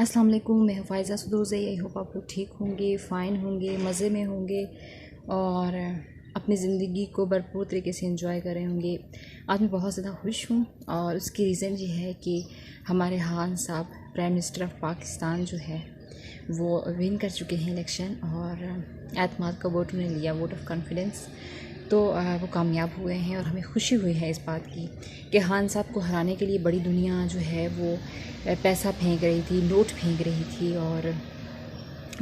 अस्सलाम वालेकुम, मैं फ़ाइज़ा सदूज़। आई होप आप लोग ठीक होंगे, फ़ाइन होंगे, मज़े में होंगे और अपनी ज़िंदगी को भरपूर तरीके से एंजॉय कर रहे होंगे। आज मैं बहुत ज़्यादा खुश हूँ और उसकी रीज़न ये है कि हमारे खान साहब प्राइम मिनिस्टर ऑफ पाकिस्तान जो है वो विन कर चुके हैं इलेक्शन और एतमाद का वोट उन्हें लिया, वोट ऑफ कॉन्फिडेंस। तो वो कामयाब हुए हैं और हमें खुशी हुई है इस बात की कि खान साहब को हराने के लिए बड़ी दुनिया जो है वो पैसा फेंक रही थी, नोट फेंक रही थी और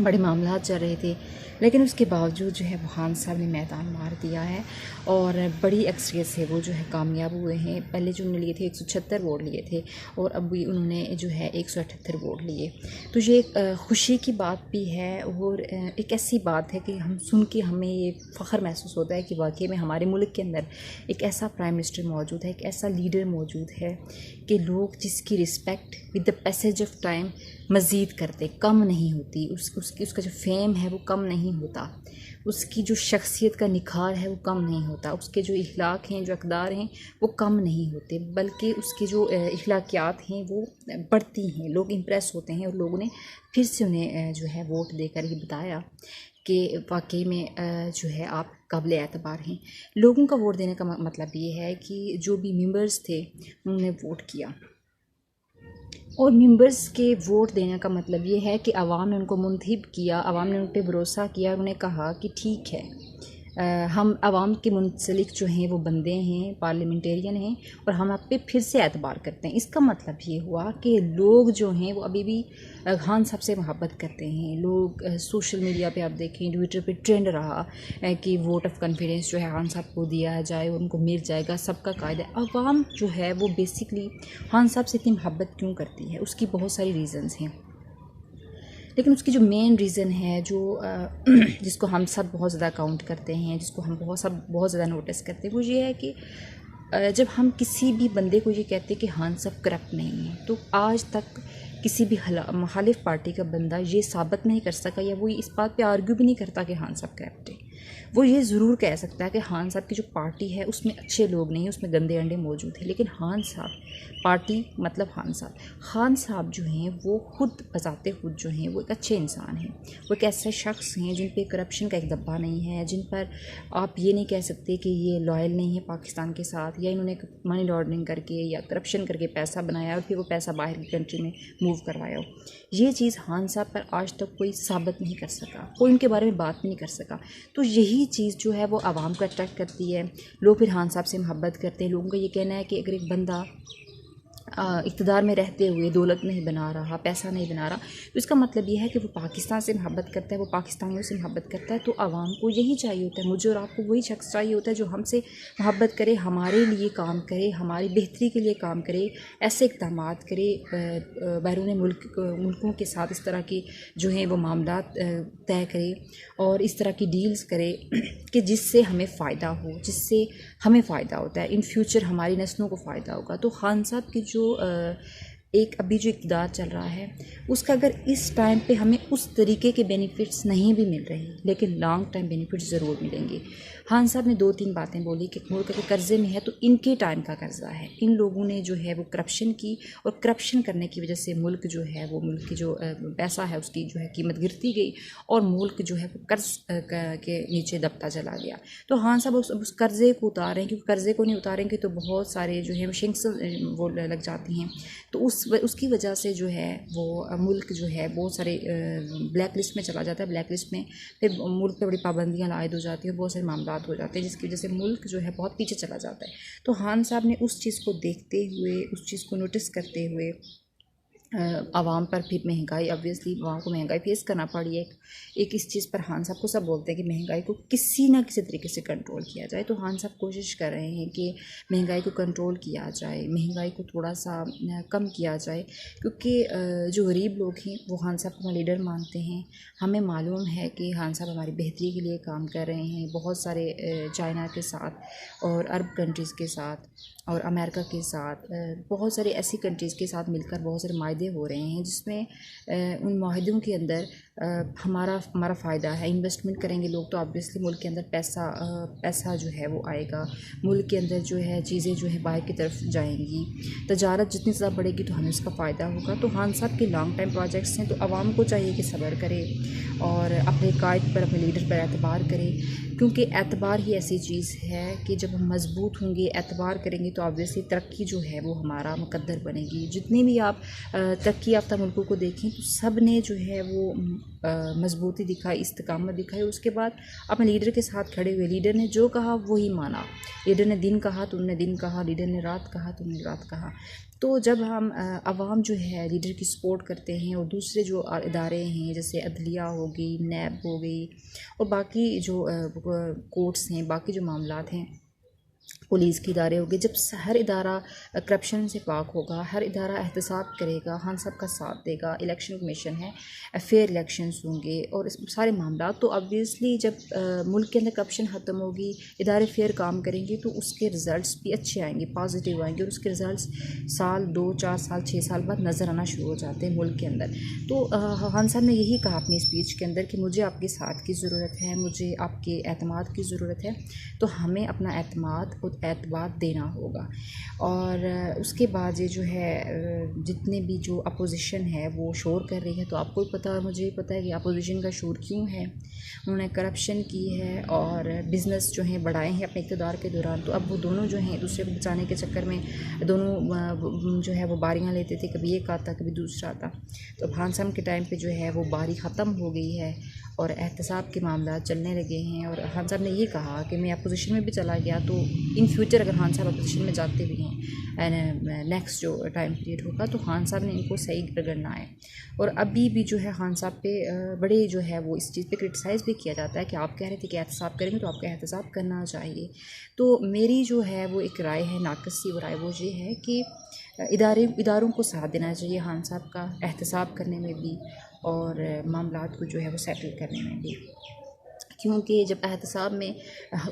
बड़े मामलात चल रहे थे, लेकिन उसके बावजूद जो है वो खान साहब ने मैदान मार दिया है और बड़ी अक्सरियत से वो जो है कामयाब हुए हैं। पहले जो उन्होंने लिए थे 176 वोट लिए थे और अब भी उन्होंने जो है 178 वोट लिए। तो ये एक ख़ुशी की बात भी है और एक ऐसी बात है कि हम सुन के हमें ये फ़ख्र महसूस होता है कि वाकई में हमारे मुल्क के अंदर एक ऐसा प्राइम मिनिस्टर मौजूद है, एक ऐसा लीडर मौजूद है कि लोग जिसकी respect with the passage of time मज़ीद करते, कम नहीं होती। उसका जो फेम है वो कम नहीं होता, उसकी जो शख्सियत का निखार है वो कम नहीं होता, उसके जो इखलाक हैं, जो अक़दार हैं वो कम नहीं होते, बल्कि उसके जो इखलाकियात हैं वो बढ़ती हैं। लोग इम्प्रेस होते हैं और लोगों ने फिर से उन्हें जो है वोट देकर ये बताया कि वाकई में जो है आप काबिल एतबार हैं। लोगों का वोट देने का मतलब ये है कि जो भी मेंबर्स थे उन्होंने वोट किया और मेंबर्स के वोट देने का मतलब ये है कि आवाम ने उनको मुंतखब किया, आवाम ने उन पर भरोसा किया और उन्हें कहा कि ठीक है, हम आवाम के मुंसलिक जो हैं वो बंदे हैं, पार्लियामेंटेरियन हैं और हम आप पे फिर से एतबार करते हैं। इसका मतलब ये हुआ कि लोग जो हैं वो अभी भी खान साहब से मोहब्बत करते हैं। लोग सोशल मीडिया पे आप देखें, ट्विटर पे ट्रेंड रहा कि वोट ऑफ कॉन्फिडेंस जो है खान साहब को दिया जाए, उनको मिल जाएगा, सबका कायदा है। आवाम जो है वो बेसिकली खान साहब से इतनी मोहब्बत क्यों करती है, उसकी बहुत सारी रीज़न्स हैं, लेकिन उसकी जो मेन रीज़न है जो जिसको हम सब बहुत ज़्यादा काउंट करते हैं, जिसको हम बहुत ज़्यादा नोटिस करते हैं, वो ये है कि जब हम किसी भी बंदे को ये कहते हैं कि खान साहब करप्ट नहीं है, तो आज तक किसी भी मुखालिफ पार्टी का बंदा ये साबित नहीं कर सका या वो इस बात पे आर्ग्यू भी नहीं करता कि खान साहब करप्ट है। वो ये ज़रूर कह सकता है कि खान साहब की जो पार्टी है उसमें अच्छे लोग नहीं, उसमें गंदे अंडे मौजूद हैं, लेकिन खान साहब पार्टी मतलब खान साहब जो हैं वो खुद बजाते खुद जो हैं वो एक अच्छे इंसान हैं। वो एक ऐसे शख्स हैं जिन पे करप्शन का एक धब्बा नहीं है, जिन पर आप ये नहीं कह सकते कि ये लॉयल नहीं है पाकिस्तान के साथ, या इन्होंने मनी लॉन्ड्रिंग करके या करप्शन करके पैसा बनाया और फिर वो पैसा बाहर की कंट्री में मूव करवाया हो। ये चीज़ खान साहब पर आज तक कोई साबित नहीं कर सका, कोई उनके बारे में बात भी नहीं कर सका। तो यही चीज़ जो है वो आवाम को अट्रैक्ट करती है। लोग फिर खान साहब से मोहब्बत करते हैं। लोगों का ये कहना है कि अगर एक बंदा इक़्तिदार में रहते हुए दौलत नहीं बना रहा, पैसा नहीं बना रहा, तो इसका मतलब ये है कि वो पाकिस्तान से मोहब्बत करता है, वो पाकिस्तानियों से मोहब्बत करता है। तो आवाम को यही चाहिए होता है, मुझे और आपको वही शख्स चाहिए होता है जो हमसे मोहब्बत करे, हमारे लिए काम करे, हमारी बेहतरी के लिए काम करे, ऐसे इक़दामात करे, बैरून मुल्कों के साथ इस तरह की जो हैं वो मामलात तय करे और इस तरह की डील्स करे कि जिससे हमें फ़ायदा हो, जिससे हमें फ़ायदा होता है, इन फ्यूचर हमारी नस्लों को फ़ायदा होगा। तो खान साहब की जो एक अभी जो इक़्तिदार चल रहा है उसका अगर इस टाइम पे हमें उस तरीके के बेनिफिट्स नहीं भी मिल रहे, लेकिन लॉन्ग टाइम बेनिफिट्स ज़रूर मिलेंगे। खान साहब ने 2-3 बातें बोली कि मुल्क के कर्ज़े में है तो इनके टाइम का कर्ज़ा है, इन लोगों ने जो है वो करप्शन की और करप्शन करने की वजह से मुल्क जो है वो मुल्क की जो पैसा है उसकी जो है कीमत गिरती गई और मुल्क जो है वो कर्ज़ के नीचे दबता चला गया। तो खान साहब उस कर्ज़े को उतारें, क्योंकि कर्ज़े को नहीं उतारेंगे तो बहुत सारे जो है शिंक्स वो लग जाती हैं। तो उसकी वजह से जो है वो मुल्क जो है बहुत सारे ब्लैक लिस्ट में चला जाता है। ब्लैक लिस्ट में फिर मुल्क पे बड़ी पाबंदियाँ आयद हो जाती हैं, बहुत सारे मामलात हो जाते हैं जिसकी वजह से मुल्क जो है बहुत पीछे चला जाता है। तो खान साहब ने उस चीज़ को देखते हुए, उस चीज़ को नोटिस करते हुए आवाम पर फिर महंगाई, ऑब्वियसली आवाम को महंगाई फेस करना पड़ी है। एक इस चीज़ पर खान साहब को सब बोलते हैं कि महंगाई को किसी ना किसी तरीके से कंट्रोल किया जाए। तो खान साहब कोशिश कर रहे हैं कि महंगाई को कंट्रोल किया जाए, महंगाई को थोड़ा सा कम किया जाए, क्योंकि जो गरीब लोग हैं वो खान साहब को लीडर मानते हैं। हमें मालूम है कि खान साहब हमारी बेहतरी के लिए काम कर रहे हैं, बहुत सारे चाइना के साथ और अरब कंट्रीज़ के साथ और अमेरिका के साथ बहुत सारे ऐसी कंट्रीज़ के साथ मिलकर बहुत सारे माहदे हो रहे हैं, जिसमें उन माहदों के अंदर हमारा फ़ायदा है। इन्वेस्टमेंट करेंगे लोग तो ऑब्वियसली मुल्क के अंदर पैसा जो है वो आएगा, मुल्क के अंदर जो है चीज़ें जो है बाहर की तरफ जाएंगी, तजारत जितनी ज़्यादा बढ़ेगी तो हमें उसका फ़ायदा होगा। तो खान साहब के लॉन्ग टाइम प्रोजेक्ट्स हैं, तो आवाम को चाहिए कि सब्र करे और अपने कायद पर, अपने लीडर पर एतबार करे, क्योंकि एतबार ही ऐसी चीज़ है कि जब हम मजबूत होंगे, एतबार करेंगे, तो ऑब्वियसली तरक्की जो है वो हमारा मुकद्दर बनेगी। जितनी भी आप तरक्की याफ्ता मुल्कों को देखें तो सब ने जो है वो मजबूती दिखाई, इस्तिकामत दिखाई, उसके बाद अपने लीडर के साथ खड़े हुए। लीडर ने जो कहा वही माना, लीडर ने दिन कहा तो उन्होंने दिन कहा, लीडर ने रात कहा तो उन्होंने रात कहा। तो जब हम आवाम जो है लीडर की सपोर्ट करते हैं और दूसरे जो इदारे हैं जैसे अदलिया हो गई, नैब हो गई और बाकी जो कोर्ट्स हैं, बाकी जो मामलात हैं, पुलिस के इदारे हो गए, जब हर इदारा करप्शन से पाक होगा, हर इदारा एहतसाब करेगा, खान साहब का साथ देगा, इलेक्शन कमीशन है, फेयर इलेक्शंस होंगे और इस सारे मामला, तो ऑब्वियसली जब मुल्क के अंदर करप्शन ख़त्म होगी, इदारे फेयर काम करेंगे तो उसके रिज़ल्ट्स भी अच्छे आएंगे, पॉजिटिव आएंगे और उसके रिज़ल्ट्स साल 2, 4 साल, 6 साल बाद नज़र आना शुरू हो जाते हैं मुल्क के अंदर। तो खान साहब ने यही कहा अपनी स्पीच के अंदर कि मुझे आपके साथ की ज़रूरत है, मुझे आपके एतमाद की ज़रूरत है, तो हमें अपना एतमाद और एतबार देना होगा। और उसके बाद ये जो है जितने भी जो अपोजिशन है वो शोर कर रही है, तो आपको भी पता है, मुझे भी पता है कि अपोजिशन का शोर क्यों है। उन्होंने करप्शन की है और बिज़नेस जो हैं बढ़ाए हैं अपने इक़्तिदार के दौरान, तो अब वो दोनों जो हैं दूसरे को बचाने के चक्कर में दोनों जो है वो बारियाँ लेते थे, कभी एक आता कभी दूसरा आता। तो खान साहब के टाइम पे जो है वो बारी ख़त्म हो गई है और एहतसाब के मामला चलने लगे हैं। और खान साहब ने ये कहा कि मैं अपोजिशन में भी चला गया तो इन फ्यूचर अगर खान साहब अपोजिशन में जाते भी हैं नेक्स्ट जो टाइम पीरियड होगा तो खान साहब ने इनको सही रगड़ना है। और अभी भी जो है खान साहब पे बड़े जो है वो इस चीज़ पे क्रिटिसाइज़ भी किया जाता है कि आप कह रहे थे कि एहतसाब करेंगे तो आपको एहतसाब करना चाहिए। तो मेरी जो है वो एक राय है, नाक़िस सी राय, वो ये है कि इदारों को साथ देना चाहिए खान साहब का, एहतसाब करने में भी और मामलात को जो है वो सेटल करने में भी। क्योंकि जब एहतसाब में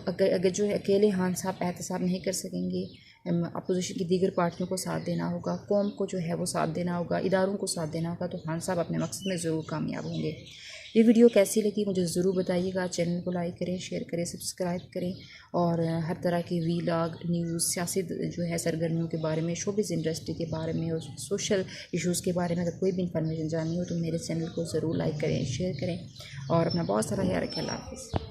अगर जो है अकेले खान साहब एहतसाब नहीं कर सकेंगे, अपोजिशन की दीगर पार्टियों को साथ देना होगा, कौम को जो है वो साथ देना होगा, इदारों को साथ देना होगा, तो खान साहब अपने मकसद में ज़रूर कामयाब होंगे। ये वीडियो कैसी लगी मुझे ज़रूर बताइएगा। चैनल को लाइक करें, शेयर करें, सब्सक्राइब करें और हर तरह की वीलॉग, न्यूज़, सियासी जो है सरगर्मियों के बारे में, शोबिज़ इंडस्ट्री के बारे में और सोशल इश्यूज़ के बारे में अगर कोई भी इंफॉर्मेशन जाननी हो तो मेरे चैनल को ज़रूर लाइक करें, शेयर करें और अपना बहुत सारा ख्याल रखें। अल्लाह हाफ़िज़।